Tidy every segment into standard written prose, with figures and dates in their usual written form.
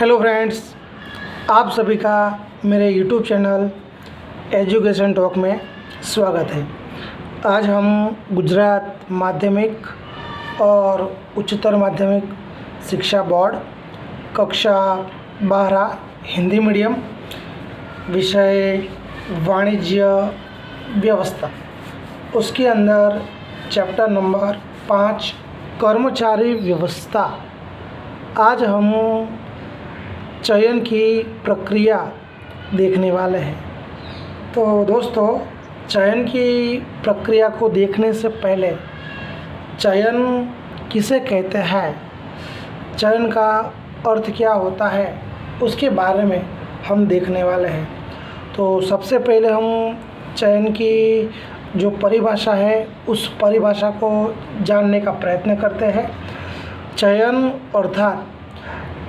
Hello friends, आप सभी का मेरे यूट्यूब चैनल एजुकेशन टॉक में स्वागत है। आज हम गुजरात माध्यमिक और उच्चतर माध्यमिक शिक्षा बोर्ड कक्षा 12 हिंदी मीडियम विषय वाणिज्य व्यवस्था उसके अंदर चैप्टर नंबर 5 कर्मचारी व्यवस्था। आज हम चयन की प्रक्रिया देखने वाले हैं। तो दोस्तों, चयन की प्रक्रिया को देखने से पहले चयन किसे कहते हैं, चयन का अर्थ क्या होता है, उसके बारे में हम देखने वाले हैं। तो सबसे पहले हम चयन की जो परिभाषा है उस परिभाषा को जानने का प्रयत्न करते हैं। चयन अर्थात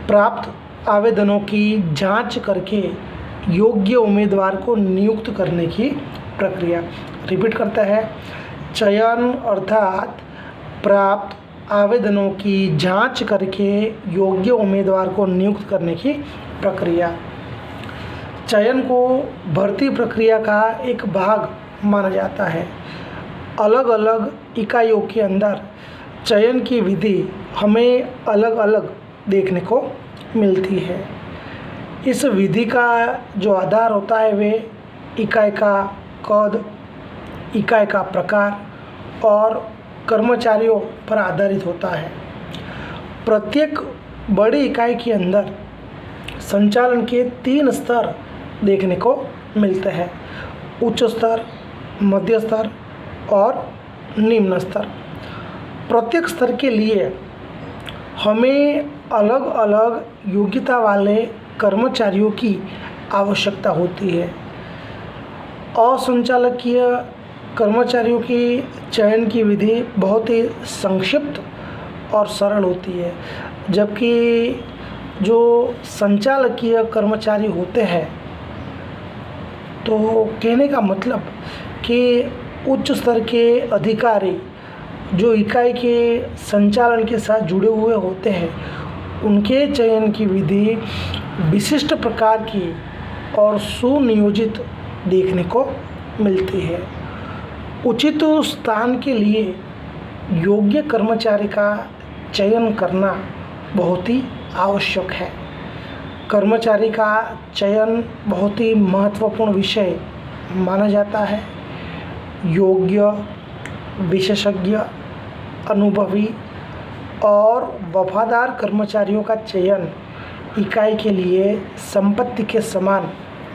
प्राप्त आवेदनों की जांच करके योग्य उम्मीदवार को नियुक्त करने की प्रक्रिया। रिपीट करते हैं, चयन अर्थात प्राप्त आवेदनों की जांच करके योग्य उम्मीदवार को नियुक्त करने की प्रक्रिया। चयन को भर्ती प्रक्रिया का एक भाग माना जाता है। अलग अलग इकाइयों के अंदर चयन की विधि हमें अलग अलग देखने को मिलती है। इस विधि का जो आधार होता है वे इकाई का कद, इकाई का प्रकार और कर्मचारियों पर आधारित होता है। प्रत्येक बड़ी इकाई के अंदर संचालन के 3 स्तर देखने को मिलते हैं: उच्च स्तर, मध्य स्तर और निम्न स्तर। प्रत्येक स्तर के लिए हमें अलग अलग योग्यता वाले कर्मचारियों की आवश्यकता होती है। असंचालकीय कर्मचारियों की चयन की विधि बहुत ही संक्षिप्त और सरल होती है, जबकि जो संचालकीय कर्मचारी होते हैं, तो कहने का मतलब कि उच्च स्तर के अधिकारी जो इकाई के संचालन के साथ जुड़े हुए होते हैं, उनके चयन की विधि विशिष्ट प्रकार की और सुनियोजित देखने को मिलती है। उचित स्थान के लिए योग्य कर्मचारी का चयन करना बहुत ही आवश्यक है। कर्मचारी का चयन बहुत ही महत्वपूर्ण विषय माना जाता है। योग्य, विशेषज्ञ, अनुभवी और वफादार कर्मचारियों का चयन इकाई के लिए संपत्ति के समान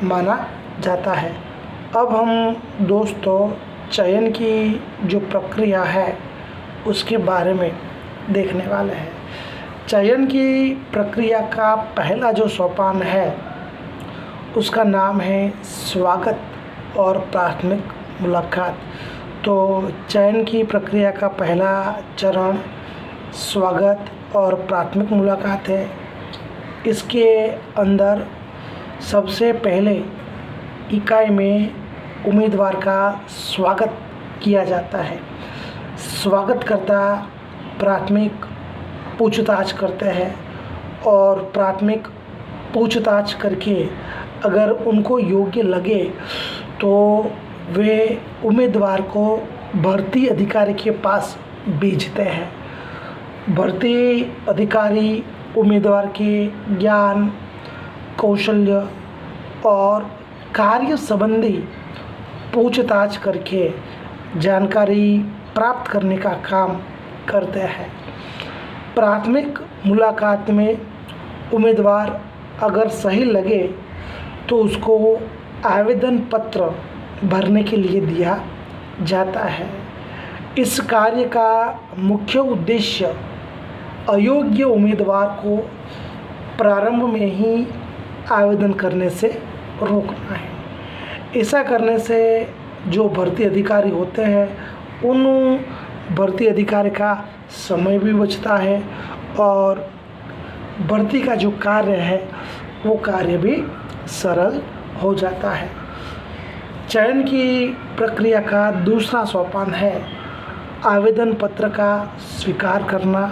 माना जाता है। अब हम दोस्तों चयन की जो प्रक्रिया है उसके बारे में देखने वाले हैं। चयन की प्रक्रिया का पहला जो सोपान है उसका नाम है स्वागत और प्राथमिक मुलाकात। तो चयन की प्रक्रिया का पहला चरण स्वागत और प्राथमिक मुलाकात है। इसके अंदर सबसे पहले इकाई में उम्मीदवार का स्वागत किया जाता है। स्वागतकर्ता प्राथमिक पूछताछ करते हैं और प्राथमिक पूछताछ करके अगर उनको योग्य लगे तो वे उम्मीदवार को भर्ती अधिकारी के पास भेजते हैं। भर्ती अधिकारी उम्मीदवार के ज्ञान, कौशल्य और कार्य संबंधी पूछताछ करके जानकारी प्राप्त करने का काम करते हैं। प्राथमिक मुलाकात में उम्मीदवार अगर सही लगे तो उसको आवेदन पत्र भरने के लिए दिया जाता है। इस कार्य का मुख्य उद्देश्य अयोग्य उम्मीदवार को प्रारंभ में ही आवेदन करने से रोकना है। ऐसा करने से जो भर्ती अधिकारी होते हैं उन भर्ती अधिकारी का समय भी बचता है और भर्ती का जो कार्य है वो कार्य भी सरल हो जाता है। चयन की प्रक्रिया का दूसरा सोपान है आवेदन पत्र का स्वीकार करना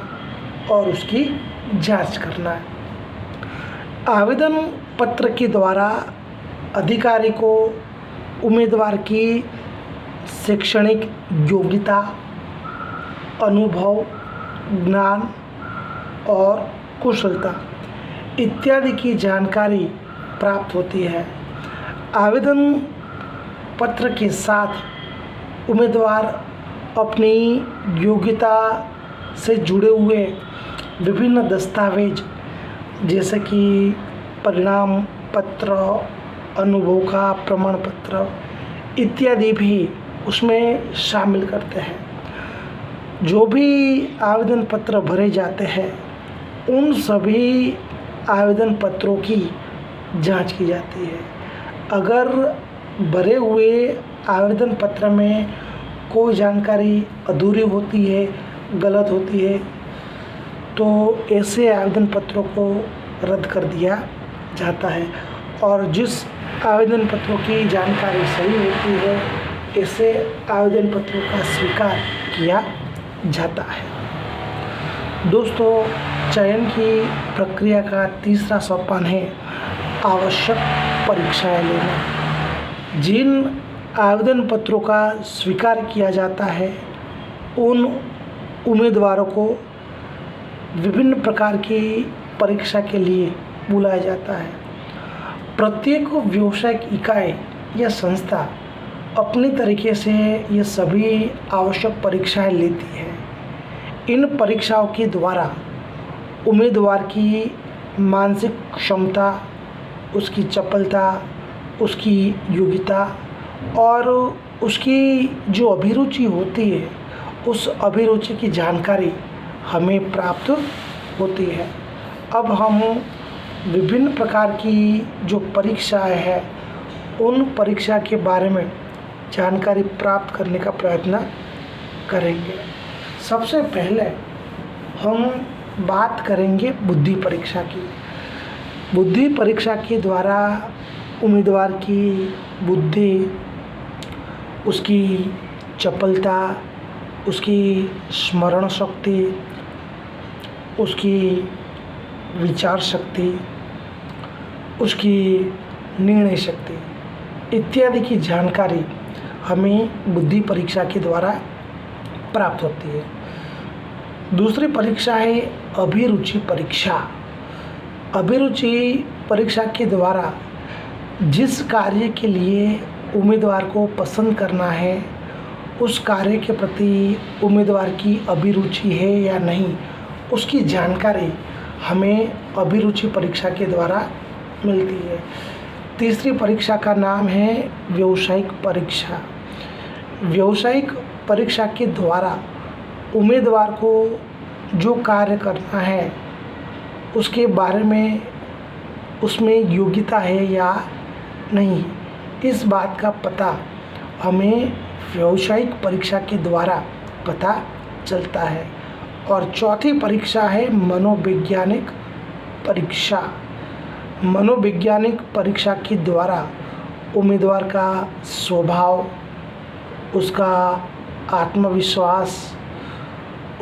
और उसकी जांच करना। आवेदन पत्र के द्वारा अधिकारी को उम्मीदवार की शैक्षणिक योग्यता, अनुभव, ज्ञान और कुशलता इत्यादि की जानकारी प्राप्त होती है। आवेदन पत्र के साथ उम्मीदवार अपनी योग्यता से जुड़े हुए विभिन्न दस्तावेज जैसे कि परिणाम पत्र, अनुभव का प्रमाण पत्र इत्यादि भी उसमें शामिल करते हैं। जो भी आवेदन पत्र भरे जाते हैं उन सभी आवेदन पत्रों की जांच की जाती है। अगर भरे हुए आवेदन पत्र में कोई जानकारी अधूरी होती है, गलत होती है, तो ऐसे आवेदन पत्रों को रद्द कर दिया जाता है और जिस आवेदन पत्रों की जानकारी सही होती है ऐसे आवेदन पत्रों का स्वीकार किया जाता है। दोस्तों, चयन की प्रक्रिया का तीसरा सोपान है आवश्यक परीक्षाएं लेना। जिन आवेदन पत्रों का स्वीकार किया जाता है उन उम्मीदवारों को विभिन्न प्रकार की परीक्षा के लिए बुलाया जाता है। प्रत्येक व्यावसायिक इकाई या संस्था अपनी तरीके से ये सभी आवश्यक परीक्षाएं लेती है। इन परीक्षाओं के द्वारा उम्मीदवार की मानसिक क्षमता, उसकी चपलता, उसकी योग्यता और उसकी जो अभिरुचि होती है उस अभिरुचि की जानकारी हमें प्राप्त होती है। अब हम विभिन्न प्रकार की जो परीक्षाएं हैं उन परीक्षा के बारे में जानकारी प्राप्त करने का प्रयत्न करेंगे। सबसे पहले हम बात करेंगे बुद्धि परीक्षा की। बुद्धि परीक्षा के द्वारा उम्मीदवार की बुद्धि, उसकी चपलता, उसकी स्मरण शक्ति, उसकी विचार शक्ति, उसकी निर्णय शक्ति इत्यादि की जानकारी हमें बुद्धि परीक्षा के द्वारा प्राप्त होती है। दूसरी परीक्षा है अभिरुचि परीक्षा। अभिरुचि परीक्षा के द्वारा जिस कार्य के लिए उम्मीदवार को पसंद करना है उस कार्य के प्रति उम्मीदवार की अभिरुचि है या नहीं उसकी जानकारी हमें अभिरुचि परीक्षा के द्वारा मिलती है। तीसरी परीक्षा का नाम है व्यावसायिक परीक्षा। व्यावसायिक परीक्षा के द्वारा उम्मीदवार को जो कार्य करना है उसके बारे में उसमें योग्यता है या नहीं इस बात का पता हमें व्यावसायिक परीक्षा के द्वारा पता चलता है। और चौथी परीक्षा है मनोवैज्ञानिक परीक्षा। मनोवैज्ञानिक परीक्षा के द्वारा उम्मीदवार का स्वभाव, उसका आत्मविश्वास,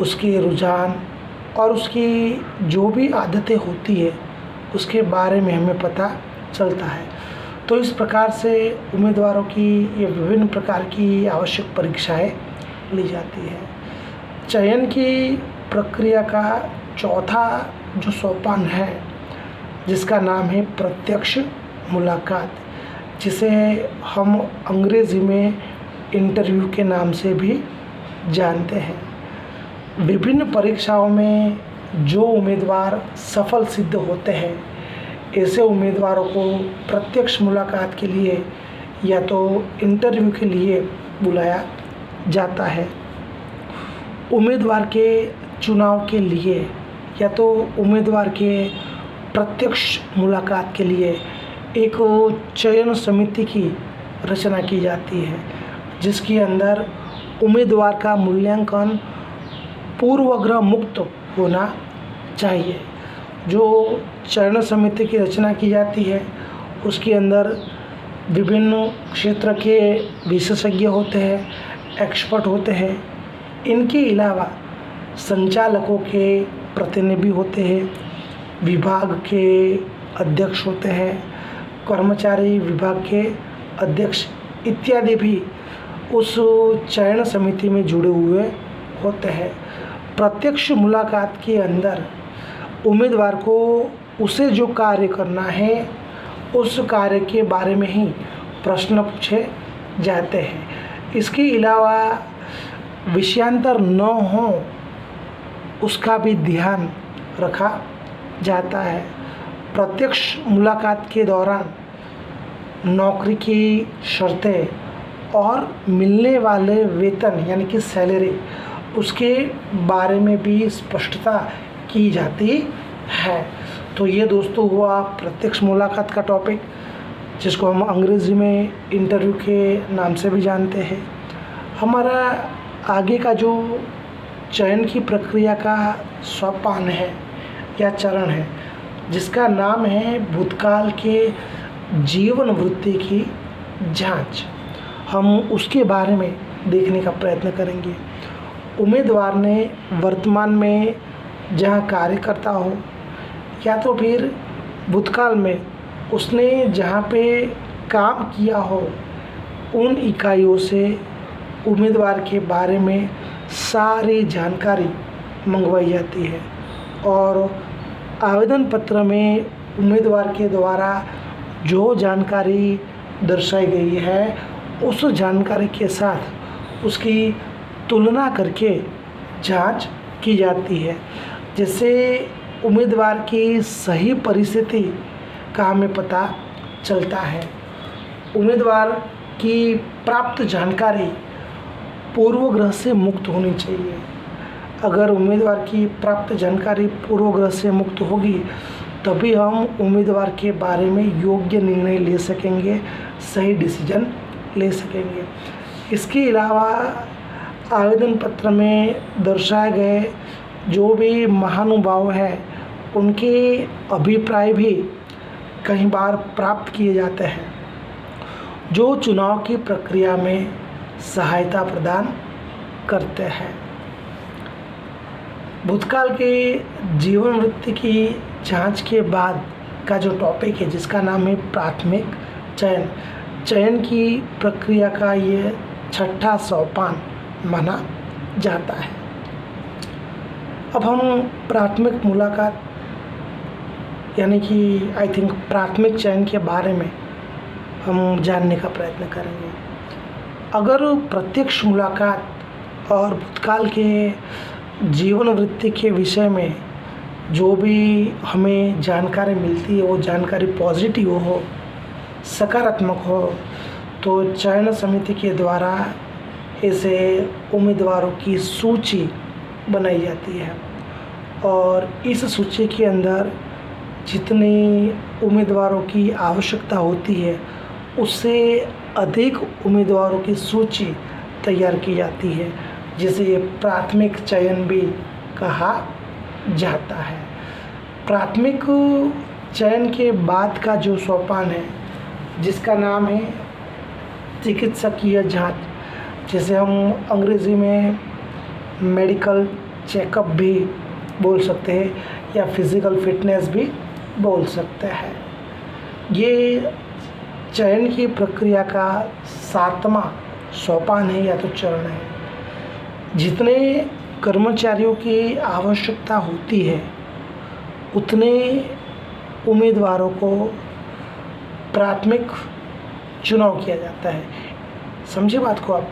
उसके रुझान और उसकी जो भी आदतें होती है उसके बारे में हमें पता चलता है। तो इस प्रकार से उम्मीदवारों की ये विभिन्न प्रकार की आवश्यक परीक्षाएं ली जाती है। चयन की प्रक्रिया का चौथा जो सोपान है जिसका नाम है प्रत्यक्ष मुलाकात, जिसे हम अंग्रेज़ी में इंटरव्यू के नाम से भी जानते हैं। विभिन्न परीक्षाओं में जो उम्मीदवार सफल सिद्ध होते हैं ऐसे उम्मीदवारों को प्रत्यक्ष मुलाकात के लिए या तो इंटरव्यू के लिए बुलाया जाता है। उम्मीदवार के चुनाव के लिए या तो उम्मीदवार के प्रत्यक्ष मुलाकात के लिए एक चयन समिति की रचना की जाती है जिसके अंदर उम्मीदवार का मूल्यांकन पूर्वग्रह मुक्त होना चाहिए। जो चयन समिति की रचना की जाती है उसके अंदर विभिन्न क्षेत्र के विशेषज्ञ होते हैं, एक्सपर्ट होते हैं। इनके अलावा संचालकों के प्रतिनिधि होते हैं, विभाग के अध्यक्ष होते हैं, कर्मचारी विभाग के अध्यक्ष इत्यादि भी उस चयन समिति में जुड़े हुए होते हैं। प्रत्यक्ष मुलाकात के अंदर उम्मीदवार को उसे जो कार्य करना है उस कार्य के बारे में ही प्रश्न पूछे जाते हैं। इसके अलावा विषयांतर न हो उसका भी ध्यान रखा जाता है। प्रत्यक्ष मुलाकात के दौरान नौकरी की शर्तें और मिलने वाले वेतन यानी कि सैलरी उसके बारे में भी स्पष्टता की जाती है। तो ये दोस्तों हुआ प्रत्यक्ष मुलाकात का टॉपिक, जिसको हम अंग्रेज़ी में इंटरव्यू के नाम से भी जानते हैं। हमारा आगे का जो चयन की प्रक्रिया का सोपान है या चरण है, जिसका नाम है भूतकाल के जीवन वृत्ति की जांच, हम उसके बारे में देखने का प्रयत्न करेंगे। उम्मीदवार ने वर्तमान में जहां कार्य करता हो या तो फिर भूतकाल में उसने जहां पे काम किया हो, उन इकाइयों से उम्मीदवार के बारे में सारी जानकारी मंगवाई जाती है और आवेदन पत्र में उम्मीदवार के द्वारा जो जानकारी दर्शाई गई है उस जानकारी के साथ उसकी तुलना करके जांच की जाती है, जिससे उम्मीदवार की सही परिस्थिति का हमें पता चलता है। उम्मीदवार की प्राप्त जानकारी पूर्वग्रह से मुक्त होनी चाहिए। अगर उम्मीदवार की प्राप्त जानकारी पूर्वग्रह से मुक्त होगी तभी हम उम्मीदवार के बारे में योग्य निर्णय ले सकेंगे, सही डिसीजन ले सकेंगे। इसके अलावा आवेदन पत्र में दर्शाए गए जो भी महानुभाव हैं उनके अभिप्राय भी कई बार प्राप्त किए जाते हैं, जो चुनाव की प्रक्रिया में सहायता प्रदान करते हैं। भूतकाल के जीवन वृत्ति की जांच के बाद का जो टॉपिक है, जिसका नाम है प्राथमिक चयन, चयन की प्रक्रिया का ये छठा सोपान माना जाता है। अब हम प्राथमिक मुलाकात यानी कि आई थिंक प्राथमिक चयन के बारे में हम जानने का प्रयत्न करेंगे। अगर प्रत्यक्ष मुलाकात और भूतकाल के जीवन वृत्ति के विषय में जो भी हमें जानकारी मिलती है वो जानकारी पॉजिटिव हो, सकारात्मक हो, तो चयन समिति के द्वारा ऐसे उम्मीदवारों की सूची बनाई जाती है और इस सूची के अंदर जितनी उम्मीदवारों की आवश्यकता होती है उससे अधिक उम्मीदवारों की सूची तैयार की जाती है, जिसे प्राथमिक चयन भी कहा जाता है। प्राथमिक चयन के बाद का जो सोपान है, जिसका नाम है चिकित्सकीय जांच, जिसे हम अंग्रेज़ी में मेडिकल चेकअप भी बोल सकते हैं या फिज़िकल फिटनेस भी बोल सकते हैं। ये चयन की प्रक्रिया का 7वां सोपान है या तो चरण है। जितने कर्मचारियों की आवश्यकता होती है उतने उम्मीदवारों को प्राथमिक चुनाव किया जाता है। समझे बात को आप,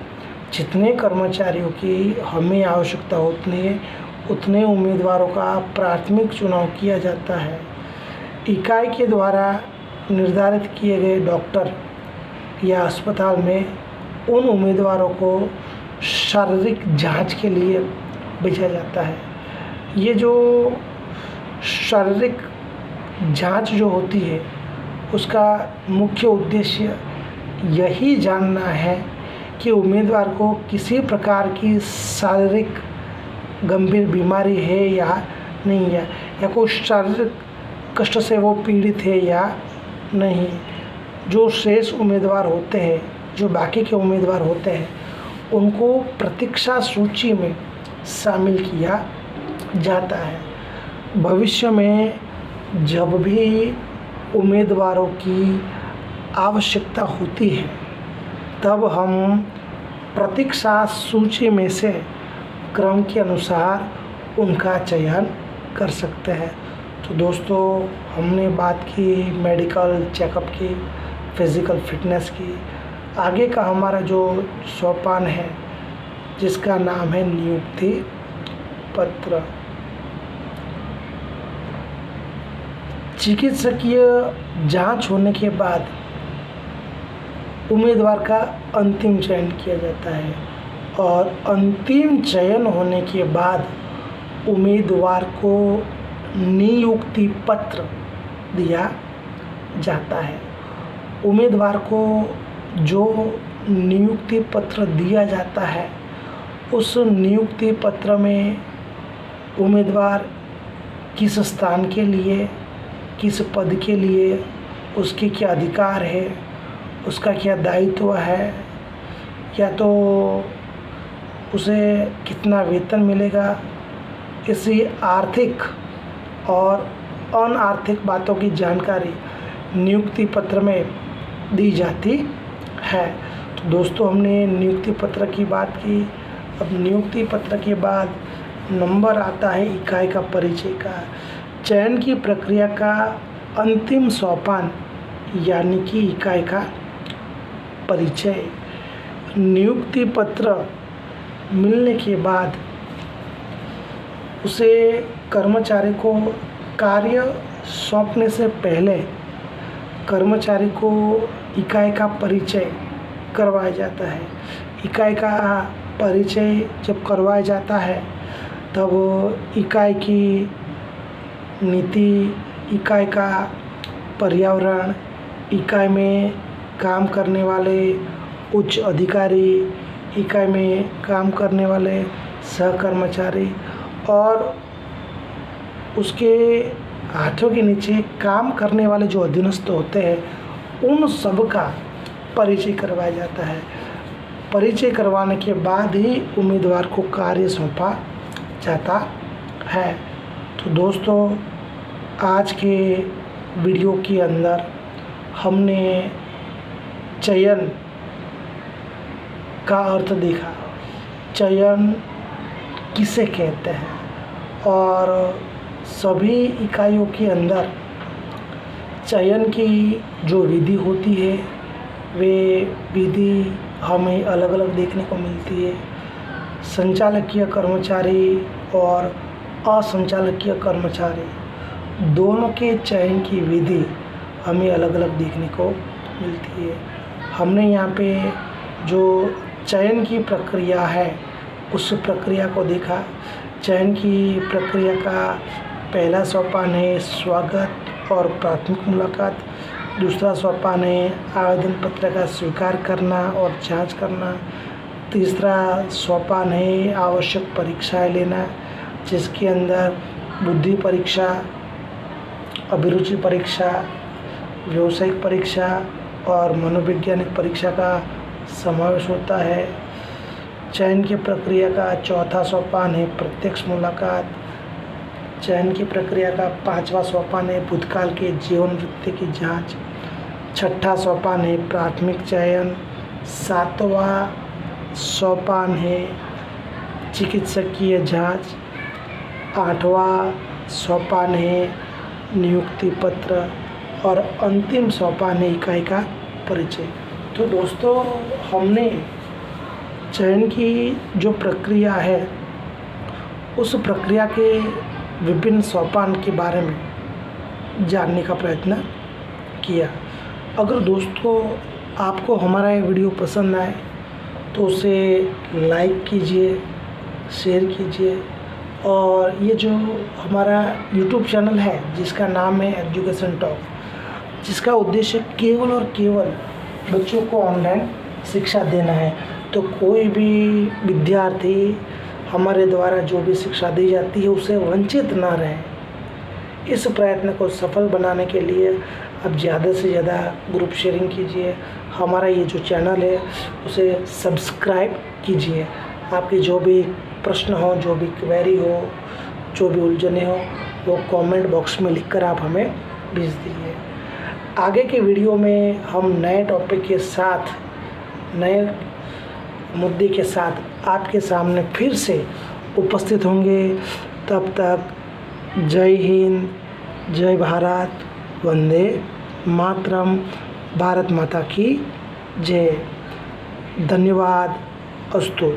जितने कर्मचारियों की हमें आवश्यकता होती है उतने उम्मीदवारों का प्राथमिक चुनाव किया जाता है। इकाई के द्वारा निर्धारित किए गए डॉक्टर या अस्पताल में उन उम्मीदवारों को शारीरिक जांच के लिए भेजा जाता है। ये जो शारीरिक जांच जो होती है उसका मुख्य उद्देश्य यही जानना है कि उम्मीदवार को किसी प्रकार की शारीरिक गंभीर बीमारी है या नहीं है, या कोई शारीरिक कष्ट से वो पीड़ित है या नहीं। जो शेष उम्मीदवार होते हैं, जो बाकी के उम्मीदवार होते हैं, उनको प्रतीक्षा सूची में शामिल किया जाता है। भविष्य में जब भी उम्मीदवारों की आवश्यकता होती है, तब हम प्रतीक्षा सूची में से क्रम के अनुसार उनका चयन कर सकते हैं। तो दोस्तों, हमने बात की मेडिकल चेकअप की, फिज़िकल फिटनेस की। आगे का हमारा जो सोपान है जिसका नाम है नियुक्ति पत्र। चिकित्सकीय जांच होने के बाद उम्मीदवार का अंतिम चयन किया जाता है और अंतिम चयन होने के बाद उम्मीदवार को नियुक्ति पत्र दिया जाता है। उम्मीदवार को जो नियुक्ति पत्र दिया जाता है, उस नियुक्ति पत्र में उम्मीदवार किस स्थान के लिए, किस पद के लिए, उसके क्या अधिकार है, उसका क्या दायित्व है, या तो उसे कितना वेतन मिलेगा, इसी आर्थिक और अनार्थिक बातों की जानकारी नियुक्ति पत्र में दी जाती है। तो दोस्तों, हमने नियुक्ति पत्र की बात की। अब नियुक्ति पत्र के बाद नंबर आता है इकाई का परिचय का। चयन की प्रक्रिया का अंतिम सोपान यानी कि इकाई का परिचय। नियुक्ति पत्र मिलने के बाद उसे कर्मचारी को कार्य सौंपने से पहले कर्मचारी को इकाई का परिचय करवाया जाता है। इकाई का परिचय जब करवाया जाता है, तब इकाई की नीति, इकाई का पर्यावरण, इकाई में काम करने वाले उच्च अधिकारी, इकाई में काम करने वाले सहकर्मचारी और उसके हाथों के नीचे काम करने वाले जो अधीनस्थ होते हैं, उन सब का परिचय करवाया जाता है। परिचय करवाने के बाद ही उम्मीदवार को कार्य सौंपा जाता है। तो दोस्तों, आज के वीडियो के अंदर हमने चयन का अर्थ देखा, चयन किसे कहते हैं, और सभी इकाइयों के अंदर चयन की जो विधि होती है, वे विधि हमें अलग अलग देखने को मिलती है। संचालकीय कर्मचारी और असंचालकीय कर्मचारी दोनों के चयन की विधि हमें अलग अलग देखने को मिलती है। हमने यहाँ पे जो चयन की प्रक्रिया है, उस प्रक्रिया को देखा। चयन की प्रक्रिया का पहला सोपान है स्वागत और प्राथमिक मुलाकात। दूसरा सोपान है आवेदन पत्र का स्वीकार करना और जांच करना। तीसरा सोपान है आवश्यक परीक्षाएं लेना, जिसके अंदर बुद्धि परीक्षा, अभिरुचि परीक्षा, व्यावसायिक परीक्षा और मनोवैज्ञानिक परीक्षा का समावेश होता है। चयन की प्रक्रिया का चौथा सोपान है प्रत्यक्ष मुलाकात। चयन की प्रक्रिया का पांचवा सोपान है भूतकाल के जीवन वृत्ति की जांच। छठा सोपान है प्राथमिक चयन। सातवां सोपान है चिकित्सकीय जांच। आठवां सोपान है नियुक्ति पत्र और अंतिम सोपान है इकाई का परिचय। तो दोस्तों, हमने चयन की जो प्रक्रिया है, उस प्रक्रिया के विभिन्न सोपान के बारे में जानने का प्रयत्न किया। अगर दोस्तों आपको हमारा ये वीडियो पसंद आए तो उसे लाइक कीजिए, शेयर कीजिए, और ये जो हमारा यूट्यूब चैनल है जिसका नाम है एजुकेशन टॉक, जिसका उद्देश्य केवल और केवल बच्चों को ऑनलाइन शिक्षा देना है। तो कोई भी विद्यार्थी हमारे द्वारा जो भी शिक्षा दी जाती है उससे वंचित ना रहे। इस प्रयत्न को सफल बनाने के लिए अब ज़्यादा से ज़्यादा ग्रुप शेयरिंग कीजिए। हमारा ये जो चैनल है उसे सब्सक्राइब कीजिए। आपके जो भी प्रश्न हो, जो भी क्वेरी हो, जो भी उलझने हो, वो कमेंट बॉक्स में लिखकर आप हमें भेज दीजिए। आगे के वीडियो में हम नए टॉपिक के साथ, नए मुद्दे के साथ आपके सामने फिर से उपस्थित होंगे। तब तक जय हिंद, जय भारत, वंदे मातरम, भारत माता की जय। धन्यवाद। अस्तु।